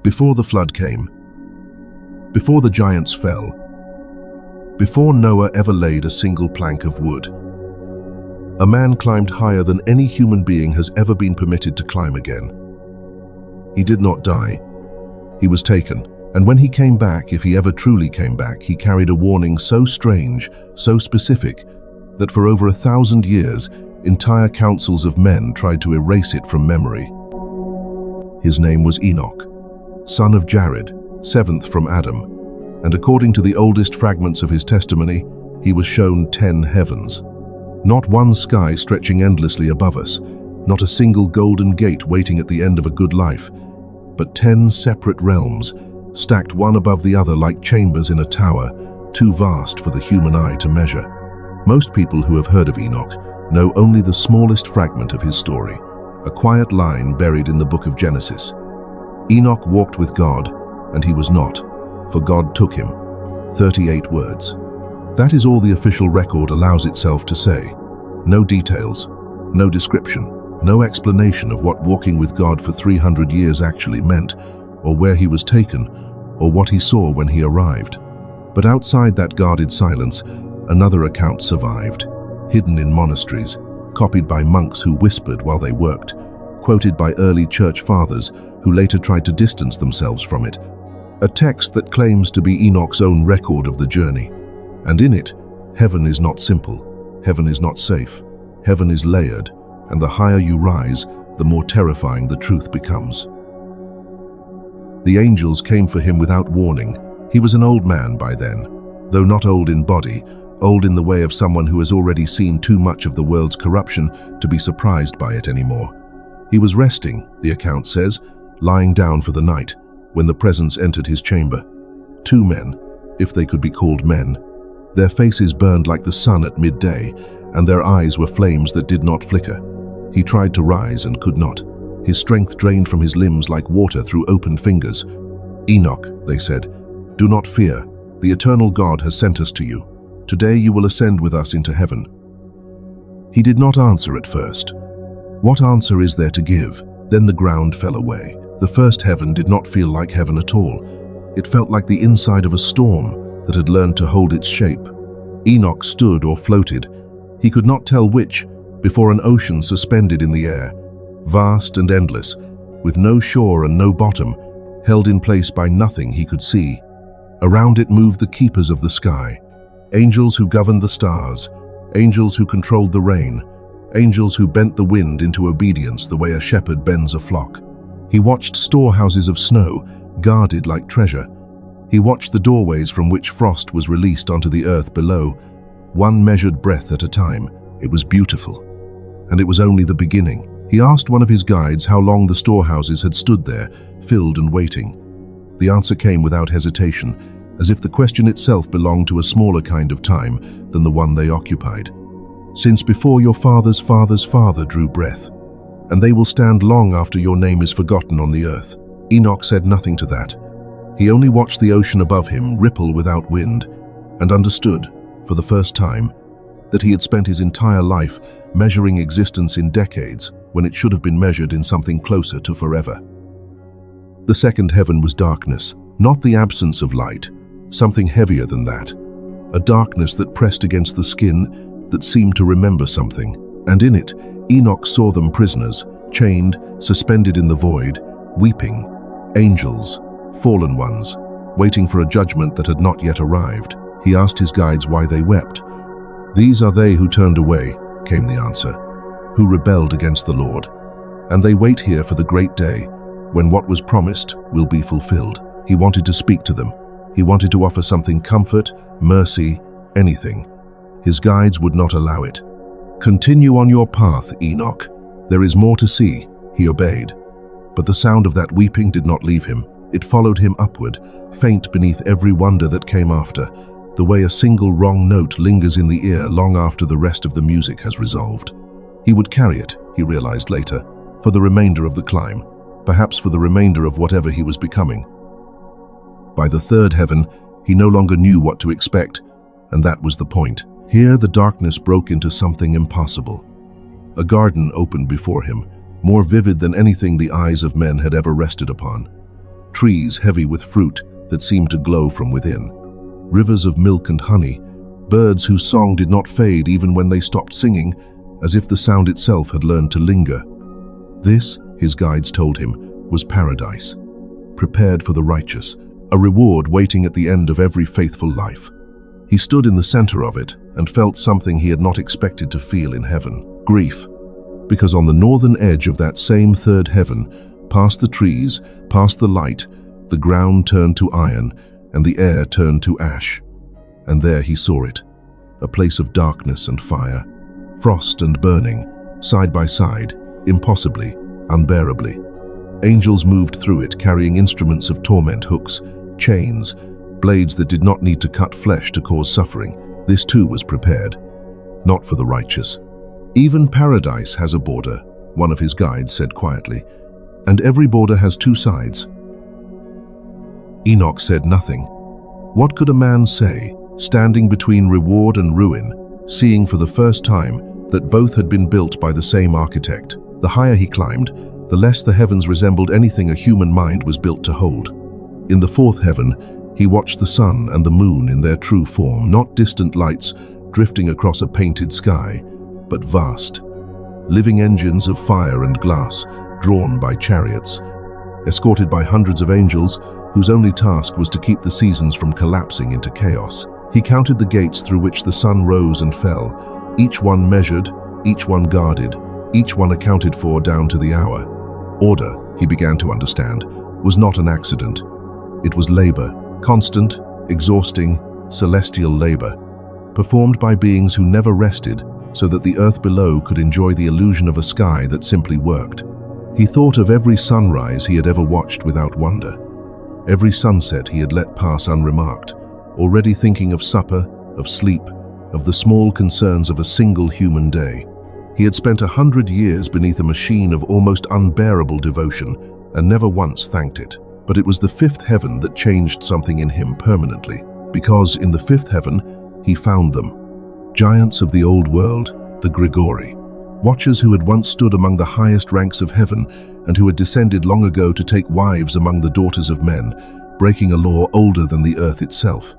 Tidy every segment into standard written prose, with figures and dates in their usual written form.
Before the flood came, before the giants fell, before Noah ever laid a single plank of wood, a man climbed higher than any human being has ever been permitted to climb again. He did not die. He was taken, and when he came back, if he ever truly came back, he carried a warning so strange, so specific, that for over 1,000 years, entire councils of men tried to erase it from memory. His name was Enoch, son of Jared, seventh from Adam, and according to the oldest fragments of his testimony, he was shown 10 heavens. Not one sky stretching endlessly above us, not a single golden gate waiting at the end of a good life, but 10 separate realms, stacked one above the other like chambers in a tower, too vast for the human eye to measure. Most people who have heard of Enoch know only the smallest fragment of his story, a quiet line buried in the Book of Genesis. Enoch walked with God, and he was not, for God took him. 38 words. That is all the official record allows itself to say. No details, no description, no explanation of what walking with God for 300 years actually meant, or where he was taken, or what he saw when he arrived. But outside that guarded silence, another account survived, hidden in monasteries, copied by monks who whispered while they worked, quoted by early church fathers who later tried to distance themselves from it. A text that claims to be Enoch's own record of the journey. And in it, heaven is not simple, heaven is not safe, heaven is layered, and the higher you rise, the more terrifying the truth becomes. The angels came for him without warning. He was an old man by then, though not old in body, old in the way of someone who has already seen too much of the world's corruption to be surprised by it anymore. He was resting, the account says, lying down for the night, when the presence entered his chamber. 2 men, if they could be called men. Their faces burned like the sun at midday, and their eyes were flames that did not flicker. He tried to rise and could not. His strength drained from his limbs like water through open fingers. "Enoch," they said, "do not fear. The eternal God has sent us to you. Today you will ascend with us into heaven." He did not answer at first. What answer is there to give? Then the ground fell away. The first heaven did not feel like heaven at all. It felt like the inside of a storm that had learned to hold its shape. Enoch stood or floated, he could not tell which, before an ocean suspended in the air, vast and endless, with no shore and no bottom, held in place by nothing he could see. Around it moved the keepers of the sky, angels who governed the stars, angels who controlled the rain, angels who bent the wind into obedience the way a shepherd bends a flock. He watched storehouses of snow, guarded like treasure. He watched the doorways from which frost was released onto the earth below, one measured breath at a time. It was beautiful. And it was only the beginning. He asked one of his guides how long the storehouses had stood there, filled and waiting. The answer came without hesitation, as if the question itself belonged to a smaller kind of time than the one they occupied. "Since before your father's father's father drew breath, and they will stand long after your name is forgotten on the earth." Enoch said nothing to that. He only watched the ocean above him ripple without wind, and understood, for the first time, that he had spent his entire life measuring existence in decades when it should have been measured in something closer to forever. The second heaven was darkness, not the absence of light, something heavier than that. A darkness that pressed against the skin, that seemed to remember something. And in it, Enoch saw them prisoners, chained, suspended in the void, weeping, angels, fallen ones, waiting for a judgment that had not yet arrived. He asked his guides why they wept. "These are they who turned away," came the answer, "who rebelled against the Lord. And they wait here for the great day, when what was promised will be fulfilled." He wanted to speak to them. He wanted to offer something: comfort, mercy, anything. His guides would not allow it. "Continue on your path, Enoch. There is more to see," he obeyed. But the sound of that weeping did not leave him. It followed him upward, faint beneath every wonder that came after, the way a single wrong note lingers in the ear long after the rest of the music has resolved. He would carry it, he realized later, for the remainder of the climb, perhaps for the remainder of whatever he was becoming. By the third heaven, he no longer knew what to expect, and that was the point. Here the darkness broke into something impossible. A garden opened before him, more vivid than anything the eyes of men had ever rested upon. trees heavy with fruit that seemed to glow from within, rivers of milk and honey, birds whose song did not fade even when they stopped singing, as if the sound itself had learned to linger. This, his guides told him, was paradise, prepared for the righteous, a reward waiting at the end of every faithful life. He stood in the center of it and felt something he had not expected to feel in heaven: grief. Because on the northern edge of that same third heaven, past the trees, past the light, the ground turned to iron and the air turned to ash. And there he saw it, a place of darkness and fire, frost and burning, side by side, impossibly, unbearably. Angels moved through it, carrying instruments of torment, hooks, chains, blades that did not need to cut flesh to cause suffering. This too was prepared, not for the righteous. Even paradise has a border, one of his guides said quietly, and every border has two sides. Enoch said nothing. What could a man say, standing between reward and ruin, seeing for the first time that both had been built by the same architect? The higher he climbed, the less the heavens resembled anything a human mind was built to hold. In the fourth heaven, he watched the sun and the moon in their true form, not distant lights drifting across a painted sky, but vast, living engines of fire and glass, drawn by chariots, escorted by hundreds of angels whose only task was to keep the seasons from collapsing into chaos. He counted the gates through which the sun rose and fell, each one measured, each one guarded, each one accounted for down to the hour. Order, he began to understand, was not an accident. It was labor, constant, exhausting, celestial labor, performed by beings who never rested so that the earth below could enjoy the illusion of a sky that simply worked. He thought of every sunrise he had ever watched without wonder, every sunset he had let pass unremarked, already thinking of supper, of sleep, of the small concerns of a single human day. He had spent 100 years beneath a machine of almost unbearable devotion and never once thanked it. But it was the fifth heaven that changed something in him permanently, because in the fifth heaven he found them, giants of the old world, the Grigori, watchers who had once stood among the highest ranks of heaven and who had descended long ago to take wives among the daughters of men, breaking a law older than the earth itself.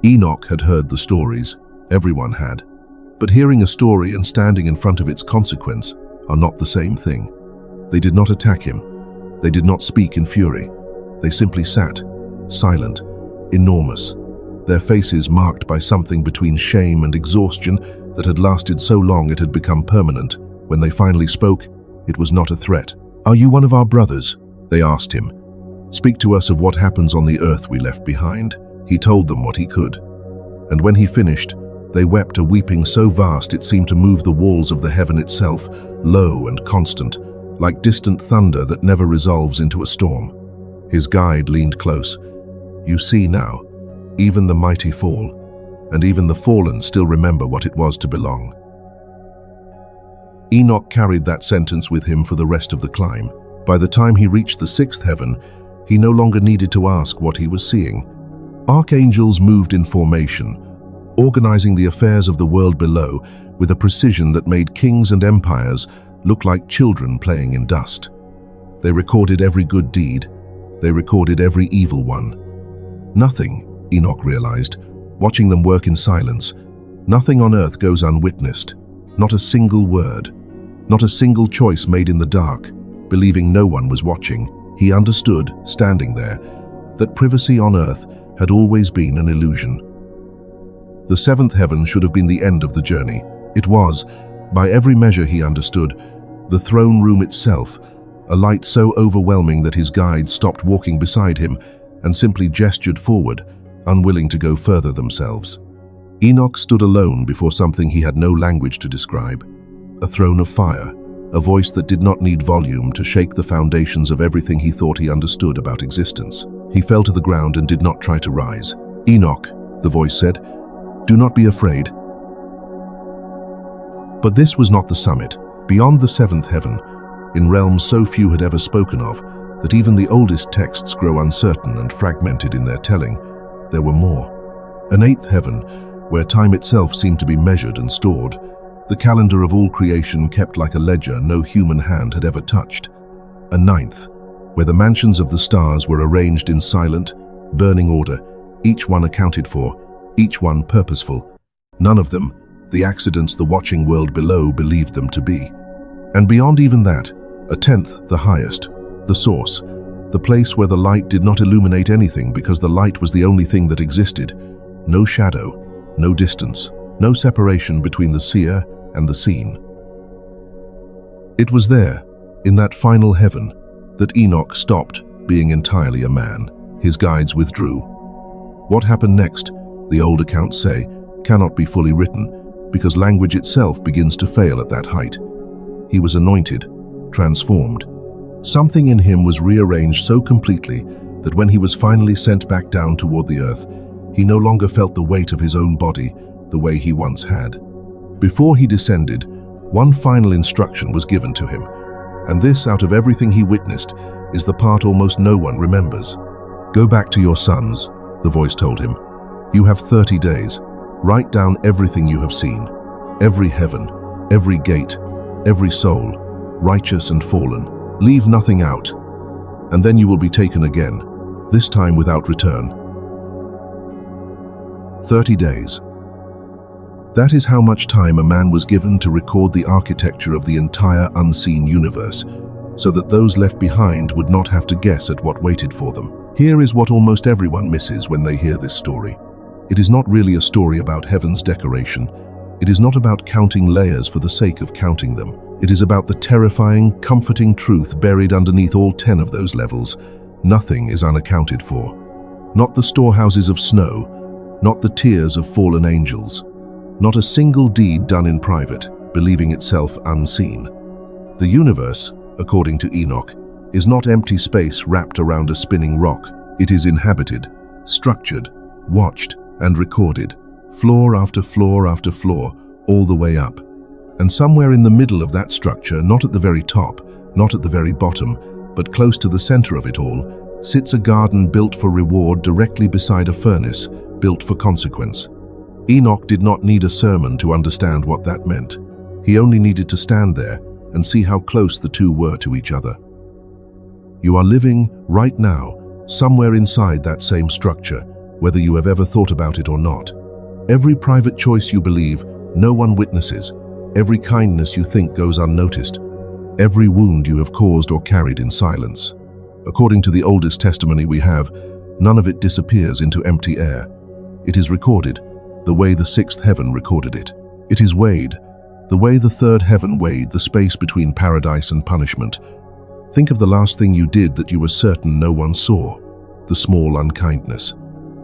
Enoch had heard the stories, everyone had, but hearing a story and standing in front of its consequence are not the same thing. They did not attack him. They did not speak in fury. They simply sat, silent, enormous, their faces marked by something between shame and exhaustion that had lasted so long it had become permanent. When they finally spoke, it was not a threat. "Are you one of our brothers?" they asked him. "Speak to us of what happens on the earth we left behind." He told them what he could. And when he finished, they wept, a weeping so vast it seemed to move the walls of the heaven itself, low and constant, like distant thunder that never resolves into a storm. His guide leaned close. "You see now, even the mighty fall, and even the fallen still remember what it was to belong." Enoch carried that sentence with him for the rest of the climb. By the time he reached the sixth heaven, he no longer needed to ask what he was seeing. Archangels moved in formation, organizing the affairs of the world below with a precision that made kings and empires look like children playing in dust. They recorded every good deed. They recorded every evil one. Nothing, Enoch realized, watching them work in silence, nothing on earth goes unwitnessed. Not a single word, not a single choice made in the dark, believing no one was watching. He understood, standing there, that privacy on earth had always been an illusion. The seventh heaven should have been the end of the journey. It was, by every measure he understood, the throne room itself, a light so overwhelming that his guide stopped walking beside him and simply gestured forward, unwilling to go further themselves. Enoch stood alone before something he had no language to describe, a throne of fire, a voice that did not need volume to shake the foundations of everything he thought he understood about existence. He fell to the ground and did not try to rise. "Enoch," the voice said, "do not be afraid." But this was not the summit. Beyond the seventh heaven, in realms so few had ever spoken of, that even the oldest texts grow uncertain and fragmented in their telling, there were more. An eighth heaven, where time itself seemed to be measured and stored, the calendar of all creation kept like a ledger no human hand had ever touched. A ninth, where the mansions of the stars were arranged in silent, burning order, each one accounted for, each one purposeful. None of them, the accidents the watching world below believed them to be. And beyond even that, a tenth the highest, the source, the place where the light did not illuminate anything because the light was the only thing that existed. No shadow, no distance, no separation between the seer and the seen. It was there, in that final heaven, that Enoch stopped being entirely a man. His guides withdrew. What happened next, the old accounts say, cannot be fully written, because language itself begins to fail at that height. He was anointed, transformed. Something in him was rearranged so completely that when he was finally sent back down toward the earth, he no longer felt the weight of his own body the way he once had. Before he descended, one final instruction was given to him, and this, out of everything he witnessed, is the part almost no one remembers. Go back to your sons, the voice told him. You have 30 days. Write down everything you have seen, every heaven, every gate, every soul, righteous and fallen. Leave nothing out, and then you will be taken again, this time without return. 30 days. That is how much time a man was given to record the architecture of the entire unseen universe, so that those left behind would not have to guess at what waited for them. Here is what almost everyone misses when they hear this story. It is not really a story about heaven's decoration. It is not about counting layers for the sake of counting them. It is about the terrifying, comforting truth buried underneath all 10 of those levels. Nothing is unaccounted for. Not the storehouses of snow, not the tears of fallen angels, not a single deed done in private, believing itself unseen. The universe, according to Enoch, is not empty space wrapped around a spinning rock. It is inhabited, structured, watched, and recorded, floor after floor after floor, all the way up. And somewhere in the middle of that structure, not at the very top, not at the very bottom, but close to the center of it all, sits a garden built for reward directly beside a furnace, built for consequence. Enoch did not need a sermon to understand what that meant. He only needed to stand there and see how close the two were to each other. You are living, right now, somewhere inside that same structure, whether you have ever thought about it or not. Every private choice you believe, no one witnesses. Every kindness you think goes unnoticed. Every wound you have caused or carried in silence. According to the oldest testimony we have, none of it disappears into empty air. It is recorded, the way the sixth heaven recorded it. It is weighed, the way the third heaven weighed the space between paradise and punishment. Think of the last thing you did that you were certain no one saw. The small unkindness.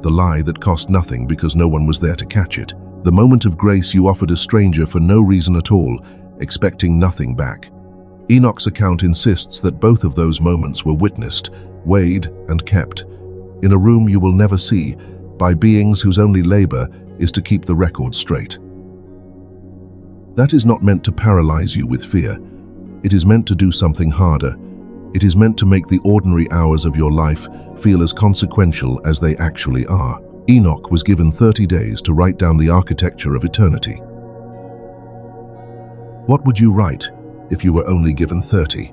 The lie that cost nothing because no one was there to catch it. The moment of grace you offered a stranger for no reason at all, expecting nothing back. Enoch's account insists that both of those moments were witnessed, weighed, and kept, in a room you will never see, by beings whose only labor is to keep the record straight. That is not meant to paralyze you with fear. It is meant to do something harder. It is meant to make the ordinary hours of your life feel as consequential as they actually are. Enoch was given 30 days to write down the architecture of eternity. What would you write if you were only given 30?